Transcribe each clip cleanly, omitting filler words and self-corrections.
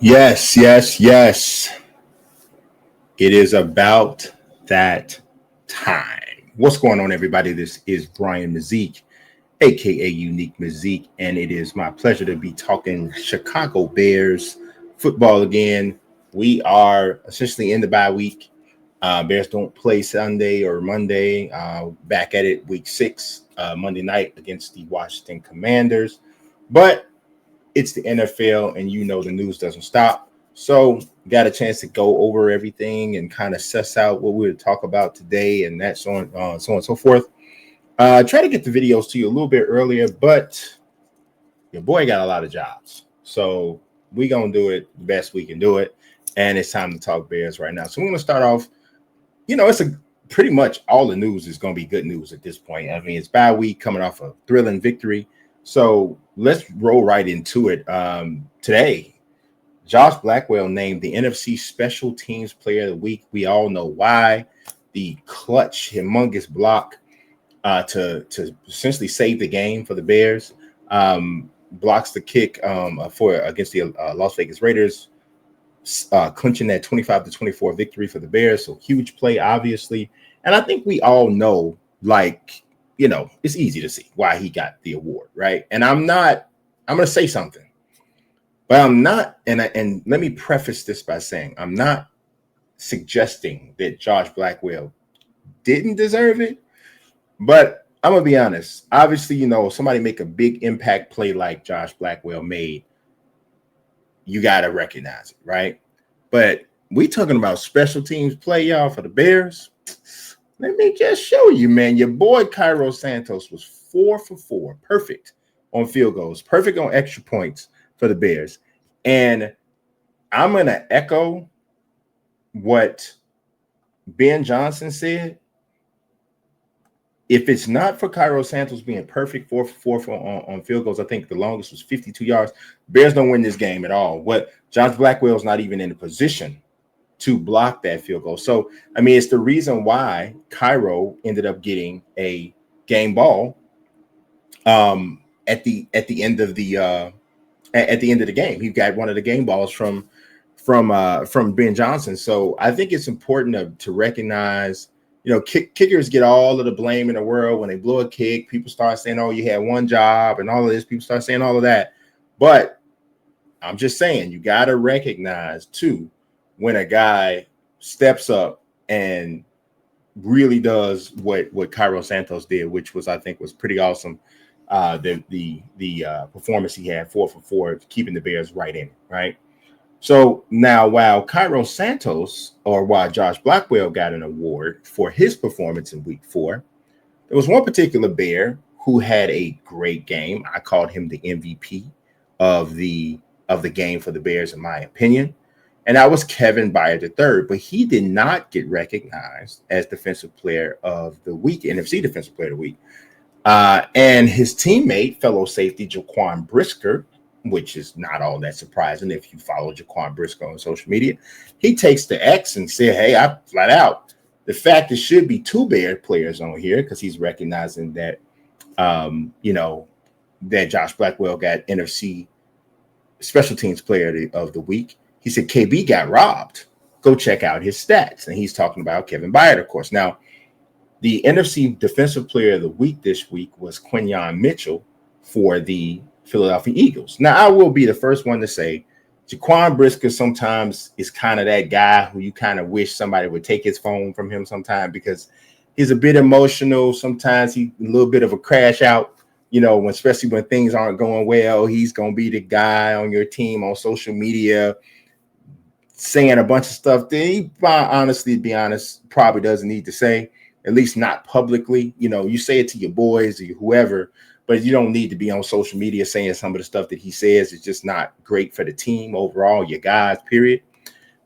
Yes, yes, yes. It is about that time. What's going on, everybody? This is Brian Mazik, aka Unique Mazik, and it is my pleasure to be talking Chicago Bears football again. We are essentially in the bye week. Bears don't play Sunday or Monday. Back at it, week 6, Monday night against the Washington Commanders. But it's the NFL, and you know the news doesn't stop. So, got a chance to go over everything and kind of suss out what we would talk about today, and that so on and so forth. Try to get the videos to you a little bit earlier, but your boy got a lot of jobs, so we gonna do it the best we can do it. And it's time to talk Bears right now. So we're gonna start off. It's a pretty much all the news is gonna be good news at this point. I mean, it's bye week coming off a thrilling victory. So let's roll right into it. Today, Josh Blackwell named the NFC Special Teams Player of the Week. We all know why. The clutch, humongous block to essentially save the game for the Bears. Blocks the kick for against the Las Vegas Raiders, clinching that 25-24 victory for the Bears. So huge play, obviously. And I think we all know, it's easy to see why he got the award, right? And I'm going to say something, but I'm not, and let me preface this by saying, I'm not suggesting that Josh Blackwell didn't deserve it, but I'm going to be honest. Obviously, somebody make a big impact play like Josh Blackwell made, you got to recognize it, right? But we talking about special teams play, y'all, for the Bears. Let me just show you, man. Your boy Cairo Santos was 4 for 4, perfect on field goals, perfect on extra points for the Bears. And I'm going to echo what Ben Johnson said. If it's not for Cairo Santos being perfect 4 for 4 on field goals, I think the longest was 52 yards. Bears don't win this game at all. Josh Blackwell's not even in a position to block that field goal. So, I mean, it's the reason why Cairo ended up getting a game ball at the end of the game. He got one of the game balls from Ben Johnson. So I think it's important to recognize, kickers get all of the blame in the world when they blow a kick. People start saying, "Oh, you had one job," and all of this. People start saying all of that. But I'm just saying, you got to recognize too when a guy steps up and really does what Cairo Santos did, which was, I think, was pretty awesome. The performance he had 4 for 4, keeping the Bears right in it, right? So now, while Josh Blackwell got an award for his performance in Week 4, there was one particular Bear who had a great game. I called him the MVP of the game for the Bears, in my opinion. And that was Kevin Byard III, but he did not get recognized as Defensive Player of the Week, NFC Defensive Player of the Week. And his teammate, fellow safety Jaquan Brisker, which is not all that surprising if you follow Jaquan Brisker on social media, he takes the X and said, "Hey, I flat out, the fact there should be 2 Bear players on here," because he's recognizing that, that Josh Blackwell got NFC Special Teams Player of the Week. He said KB got robbed. Go check out his stats. And he's talking about Kevin Byard, of course. Now, the NFC Defensive Player of the Week this week was Quinyon Mitchell for the Philadelphia Eagles. Now, I will be the first one to say Jaquan Brisker sometimes is kind of that guy who you kind of wish somebody would take his phone from him sometime, because he's a bit emotional. Sometimes he's a little bit of a crash out, especially when things aren't going well. He's going to be the guy on your team on social media saying a bunch of stuff that he, honestly, to be honest, probably doesn't need to say, at least not publicly. You say it to your boys or whoever, but you don't need to be on social media saying some of the stuff that he says. It's just not great for the team overall, your guys, period.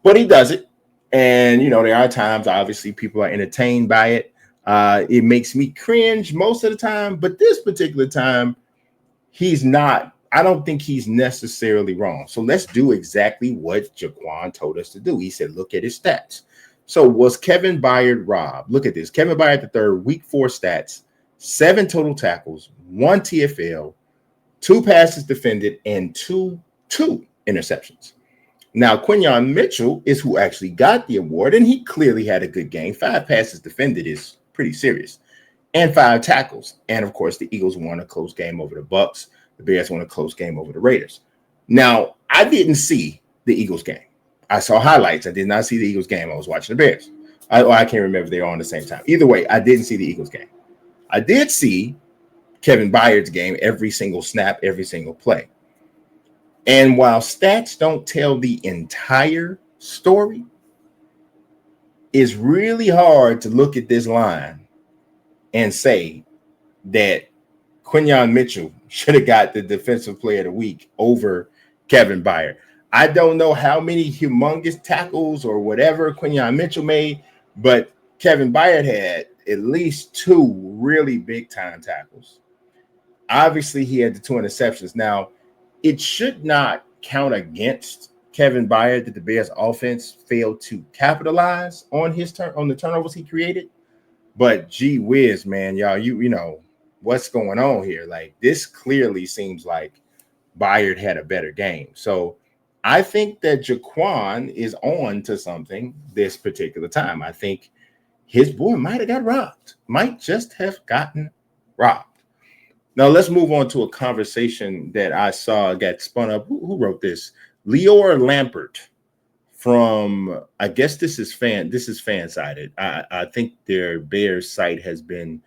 But he does it. And, there are times, obviously, people are entertained by it. It makes me cringe most of the time. But this particular time, he's not. I don't think he's necessarily wrong. So let's do exactly what Jaquan told us to do. He said, look at his stats. So was Kevin Byard robbed? Look at this. Kevin Byard III, Week 4 stats: 7 total tackles, 1 TFL, 2 passes defended, and two interceptions. Now, Quinyon Mitchell is who actually got the award, and he clearly had a good game. 5 passes defended is pretty serious, and 5 tackles. And of course, the Eagles won a close game over the Bucs. The Bears won a close game over the Raiders. Now, I didn't see the Eagles game. I saw highlights. I did not see the Eagles game. I was watching the Bears. I can't remember if they were on the same time. Either way, I didn't see the Eagles game. I did see Kevin Byard's game, every single snap, every single play. And while stats don't tell the entire story, it's really hard to look at this line and say that Quinyon Mitchell should have got the Defensive Player of the Week over Kevin Byard. I don't know how many humongous tackles or whatever Quinyon Mitchell made, but Kevin Byard had at least 2 really big-time tackles. Obviously, he had the 2 interceptions. Now, it should not count against Kevin Byard that the Bears offense failed to capitalize on on the turnovers he created. But gee whiz, man, y'all, you know what's going on here. Like, this clearly seems like Byard had a better game. So I think that Jaquan is on to something this particular time. I think his boy might have got robbed, might just have gotten robbed. Now, let's move on to a conversation that I saw get spun up. Who wrote this? Leor Lampert from, I guess this is fan-sided. I think their Bears site has been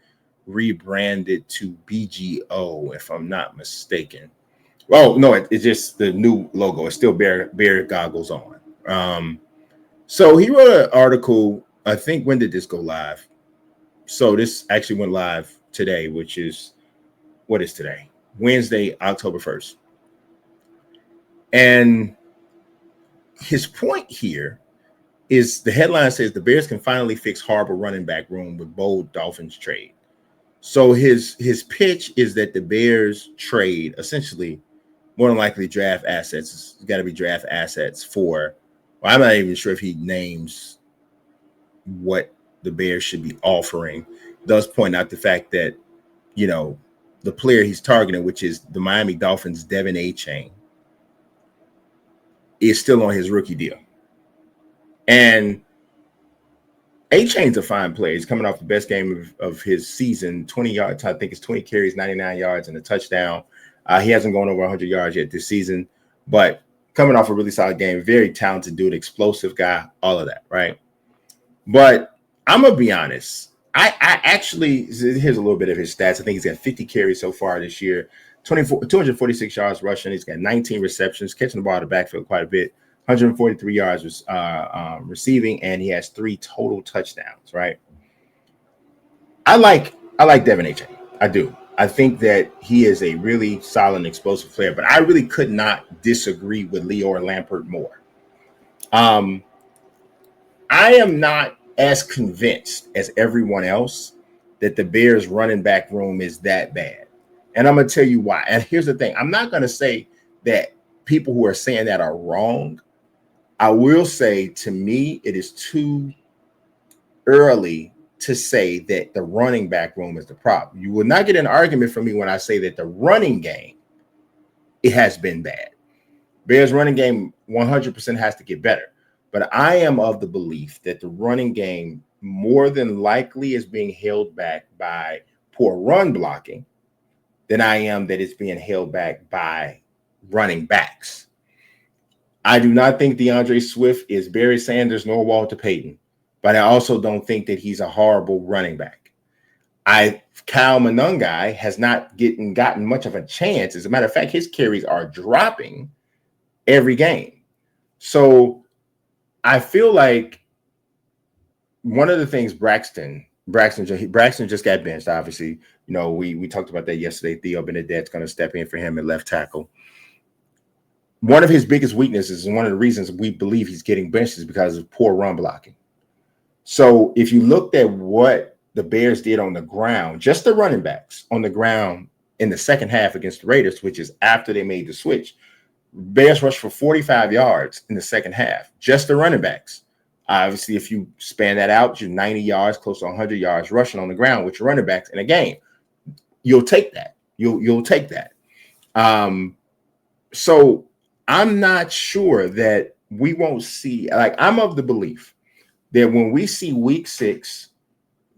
rebranded to BGO, if I'm not mistaken. Oh, no, it's just the new logo. It's still Bear goggles on. So he wrote an article, I think, when did this go live? So this actually went live today, which is, what is today? Wednesday, October 1st. And his point here is, the headline says the Bears can finally fix horrible running back room with bold Dolphins trade. So his pitch is that the Bears trade, essentially, more than likely draft assets. It's got to be draft assets for, well, I'm not even sure if he names what the Bears should be offering. Does point out the fact that, you know, the player he's targeting, which is the Miami Dolphins' Devon Achane, is still on his rookie deal. And Achane's a fine player. He's coming off the best game of his season, 20 yards. I think it's 20 carries, 99 yards, and a touchdown. He hasn't gone over 100 yards yet this season, but coming off a really solid game, very talented dude, explosive guy, all of that, right? But I'm going to be honest. I actually, here's a little bit of his stats. I think he's got 50 carries so far this year, 246 yards rushing. He's got 19 receptions, catching the ball out of the backfield quite a bit, 143 yards receiving, and he has 3 total touchdowns, right? I like Devon Achane. I do. I think that he is a really solid and explosive player, but I really could not disagree with Leor Lampert more. I am not as convinced as everyone else that the Bears running back room is that bad. And I'm going to tell you why. And here's the thing. I'm not going to say that people who are saying that are wrong. I will say, to me, it is too early to say that the running back room is the problem. You will not get an argument from me when I say that the running game, it has been bad. Bears running game 100% has to get better. But I am of the belief that the running game more than likely is being held back by poor run blocking than I am that it's being held back by running backs. I do not think DeAndre Swift is Barry Sanders nor Walter Payton, but I also don't think that he's a horrible running back. Kyle Monangai has not gotten much of a chance. As a matter of fact, his carries are dropping every game. So I feel like one of the things Braxton just got benched, obviously. You know, we talked about that yesterday. Theo Benedette's going to step in for him at left tackle. One of his biggest weaknesses and one of the reasons we believe he's getting benched is because of poor run blocking. So if you looked at what the Bears did on the ground, just the running backs on the ground in the second half against the Raiders, which is after they made the switch, Bears rushed for 45 yards in the second half, just the running backs. Obviously, if you span that out, you're 90 yards, close to 100 yards rushing on the ground with your running backs in a game. You'll take that. You'll take that. So I'm not sure that we won't see, like, I'm of the belief that when we see week 6,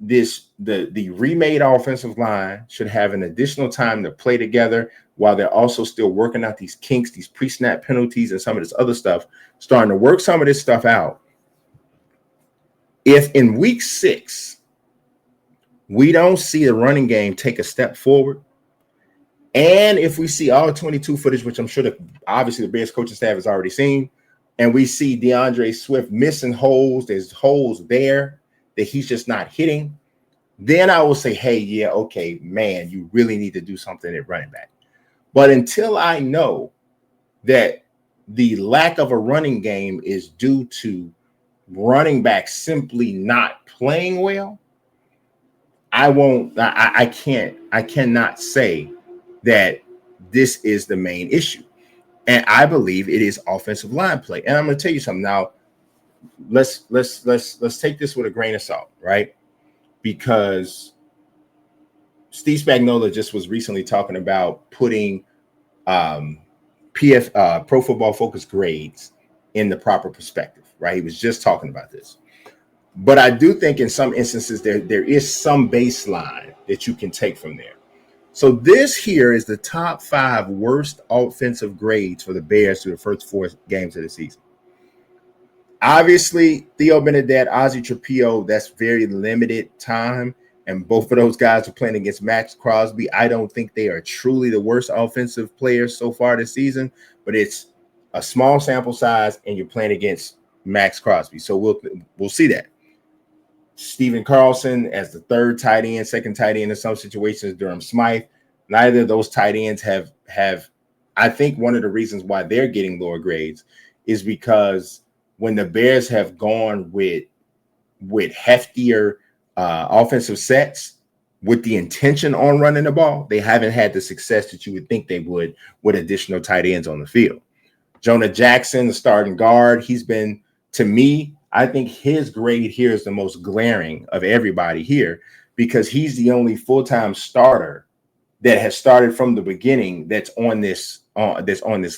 the remade offensive line should have an additional time to play together while they're also still working out these kinks, these pre-snap penalties, and some of this other stuff, starting to work some of this stuff out. If in week 6 we don't see the running game take a step forward, and if we see all 22 footage, which I'm sure that obviously the Bears coaching staff has already seen, and we see DeAndre Swift missing holes, there's holes there that he's just not hitting, then I will say, hey, yeah, okay, man, you really need to do something at running back. But until I know that the lack of a running game is due to running back simply not playing well, I cannot say that this is the main issue. And I believe it is offensive line play. And I'm going to tell you something now. Let's take this with a grain of salt, right? Because Steve Spagnuolo just was recently talking about putting Pro Football Focus grades in the proper perspective, right? He was just talking about this. But I do think in some instances there is some baseline that you can take from there. So this here is the top 5 worst offensive grades for the Bears through the first 4 games of the season. Obviously, Theo Bennett, Ozzie Trapio, that's very limited time. And both of those guys are playing against Max Crosby. I don't think they are truly the worst offensive players so far this season, but it's a small sample size, and you're playing against Max Crosby. So we'll see that. Stephen Carlson as the third tight end, second tight end in some situations, Durham Smythe. Neither of those tight ends have. I think one of the reasons why they're getting lower grades is because when the Bears have gone with heftier offensive sets with the intention on running the ball, they haven't had the success that you would think they would with additional tight ends on the field. Jonah Jackson, the starting guard, he's been, to me, I think his grade here is the most glaring of everybody here because he's the only full-time starter that has started from the beginning that's on this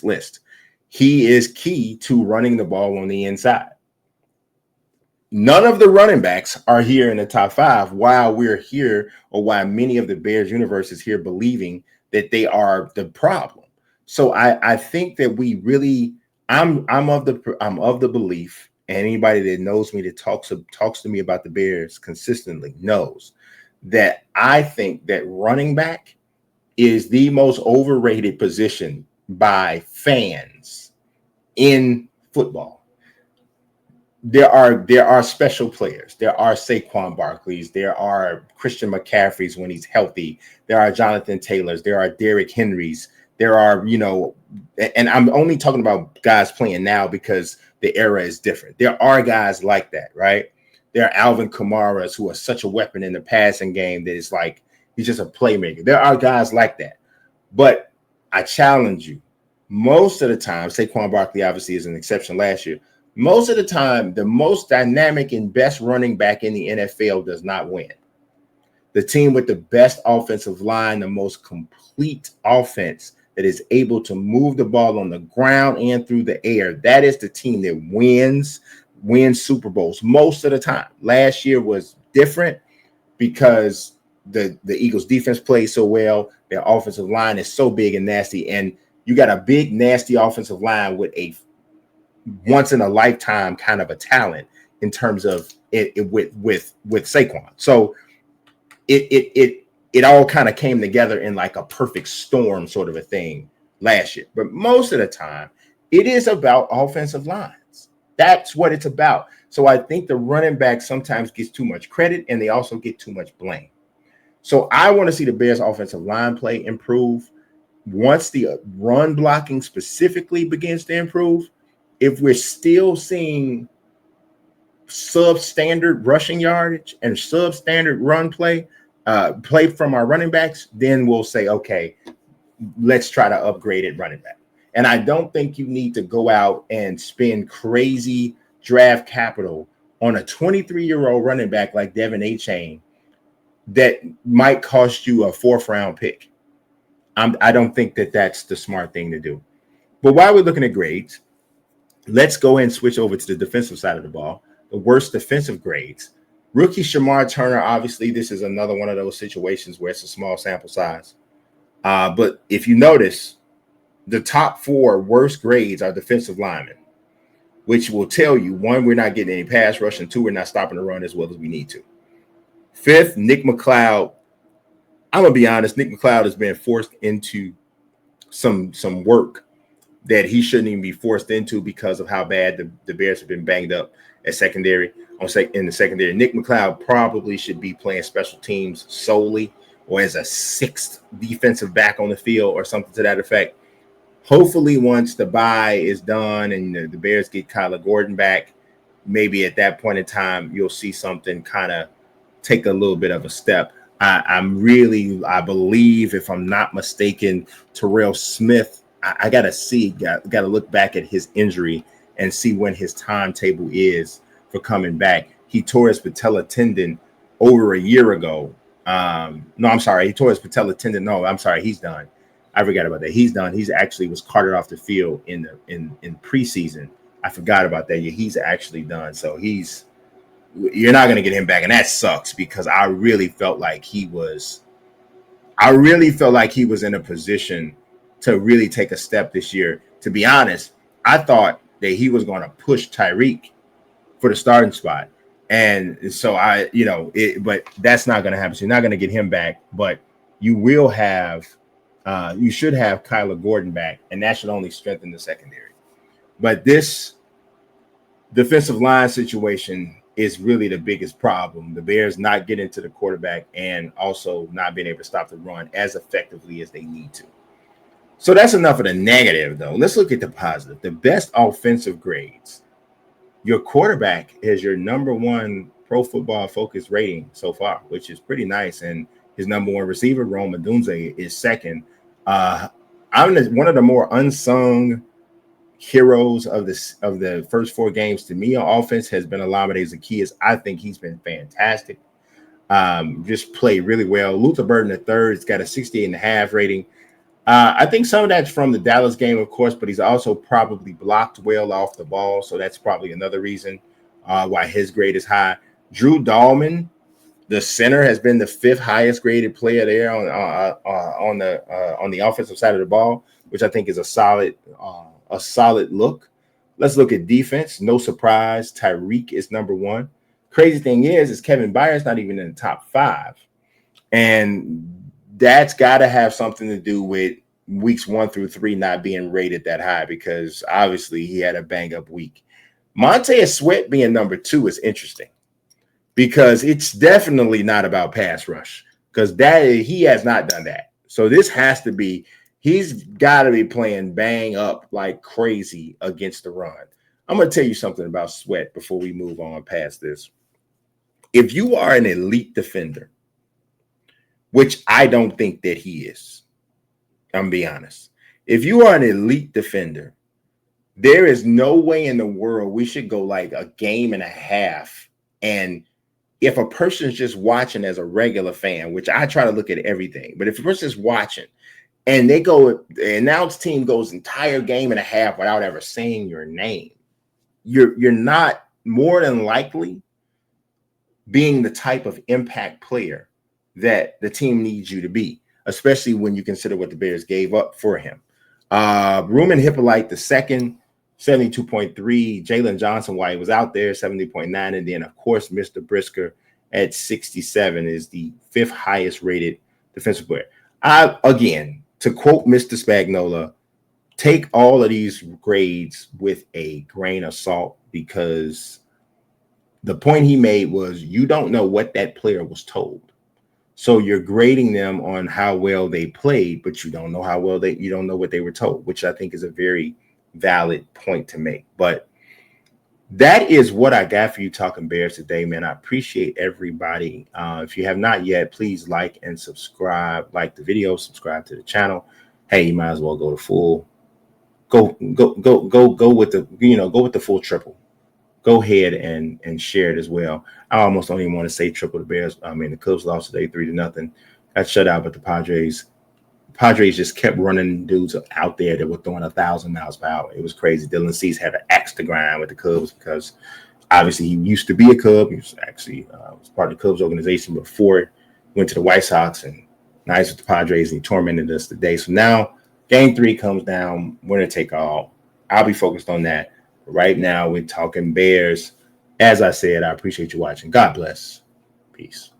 list. He is key to running the ball on the inside. None of the running backs are here in the top 5 while we're here, or why many of the Bears universe is here believing that they are the problem. So I think that we really, I'm of the belief, and anybody that knows me that talks to me about the Bears consistently knows that I think that running back is the most overrated position by fans in football. There are special players. There are Saquon Barkleys. There are Christian McCaffreys when he's healthy. There are Jonathan Taylors. There are Derrick Henrys. There are, and I'm only talking about guys playing now because the era is different. There are guys like that, right? There are Alvin Kamaras who are such a weapon in the passing game that it's like he's just a playmaker. There are guys like that. But I challenge you, most of the time, Saquon Barkley obviously is an exception last year. Most of the time, the most dynamic and best running back in the NFL does not win. The team with the best offensive line, the most complete offense that is able to move the ball on the ground and through the air, that is the team that wins Super Bowls most of the time. Last year was different because the Eagles defense plays so well. Their offensive line is so big and nasty, and you got a big, nasty offensive line with a once in a lifetime kind of a talent in terms of it with Saquon. So it all kind of came together in like a perfect storm sort of a thing last year. But most of the time, it is about offensive lines. That's what it's about. So I think the running back sometimes gets too much credit, and they also get too much blame. So I want to see the Bears offensive line play improve. Once the run blocking specifically begins to improve, if we're still seeing substandard rushing yardage and substandard run play from our running backs, then we'll say, okay, let's try to upgrade it running back. And I don't think you need to go out and spend crazy draft capital on a 23-year-old running back like Devon Achane that might cost you a 4th-round pick. I don't think that that's the smart thing to do. But while we're looking at grades, Let's go and switch over to the defensive side of the ball. The worst defensive grades. Rookie Shamar Turner, obviously, this is another one of those situations where it's a small sample size. But if you notice, the top 4 worst grades are defensive linemen, which will tell you, 1, we're not getting any pass rush, and 2, we're not stopping the run as well as we need to. 5th, Nick McLeod. I'm going to be honest, Nick McLeod has been forced into some work that he shouldn't even be forced into because of how bad the Bears have been banged up at secondary. In the secondary, Nick McLeod probably should be playing special teams solely or as a 6th defensive back on the field or something to that effect. Hopefully, once the bye is done and the Bears get Kyler Gordon back, maybe at that point in time, you'll see something kind of take a little bit of a step. I believe, if I'm not mistaken, Terrell Smith, I got to look back at his injury and see when his timetable is for coming back. He tore his patella tendon over a year ago. He tore his patella tendon. No, I'm sorry, he's done. I forgot about that. He's done. He's actually was carted off the field in preseason. I forgot about that. Yeah, he's actually done. So you're not going to get him back, and that sucks because I really felt like he was in a position to really take a step this year. To be honest, I thought that he was going to push Tyreek for the starting spot. And so but that's not going to happen. So you're not going to get him back, but you will have, you should have Kyler Gordon back, and that should only strengthen the secondary. But this defensive line situation is really the biggest problem. The Bears not getting to the quarterback and also not being able to stop the run as effectively as they need to. So that's enough of the negative, though. Let's look at the positive. The best offensive grades. Your quarterback is your number 1 Pro Football Focus rating so far, which is pretty nice. And his number 1 receiver, Rome Odunze, is 2nd. I'm one of the more unsung heroes of the first 4 games to me on offense has been Olamide Zaccheaus. I think he's been fantastic. Just played really well. Luther Burden III has got a 68.5 rating. I think some of that's from the Dallas game, of course, but he's also probably blocked well off the ball. So that's probably another reason why his grade is high. Drew Dahlman, the center, has been the 5th highest graded player there on the offensive side of the ball, which I think is a solid look. Let's look at defense. No surprise, Tyreek is number 1. Crazy thing is Kevin Byard's not even in the top 5. And that's got to have something to do with weeks 1 through 3 not being rated that high because obviously he had a bang-up week. Montez Sweat being number 2 is interesting because it's definitely not about pass rush because he has not done that. So this has to be he's got to be playing bang up like crazy against the run. I'm going to tell you something about Sweat before we move on past this. If you are an elite defender, which I don't think that he is, I'm going to be honest. If you are an elite defender, there is no way in the world we should go like a game and a half. And if a person's just watching as a regular fan, which I try to look at everything, but if a person's watching and the announced team goes entire game and a half without ever saying your name, you're not more than likely being the type of impact player that the team needs you to be, especially when you consider what the Bears gave up for him. Ruben Hippolyte the 2nd, 72.3. Jalen Johnson, while he was out there, 70.9. And then, of course, Mr. Brisker at 67 is the 5th highest rated defensive player. Again, to quote Mr. Spagnuolo, take all of these grades with a grain of salt because the point he made was you don't know what that player was told. So you're grading them on how well they played, but you don't know you don't know what they were told, which I think is a very valid point to make. But that is what I got for you talking Bears today, man. I appreciate everybody. If you have not yet, please like and subscribe. Like the video, subscribe to the channel. Hey, you might as well go with the full triple. Go ahead and share it as well. I almost don't even want to say triple the Bears. I mean, the Cubs lost today 3-0. Got shut out, but the Padres Padres just kept running dudes out there that were throwing 1,000 miles per hour. It was crazy. Dylan Cease had an axe to grind with the Cubs because obviously he used to be a Cub. He was actually was part of the Cubs organization before he went to the White Sox, and now he's with the Padres, and he tormented us today. So now Game 3 comes down, winner take all. I'll be focused on that. But right now we're talking Bears. As I said, I appreciate you watching. God bless. Peace.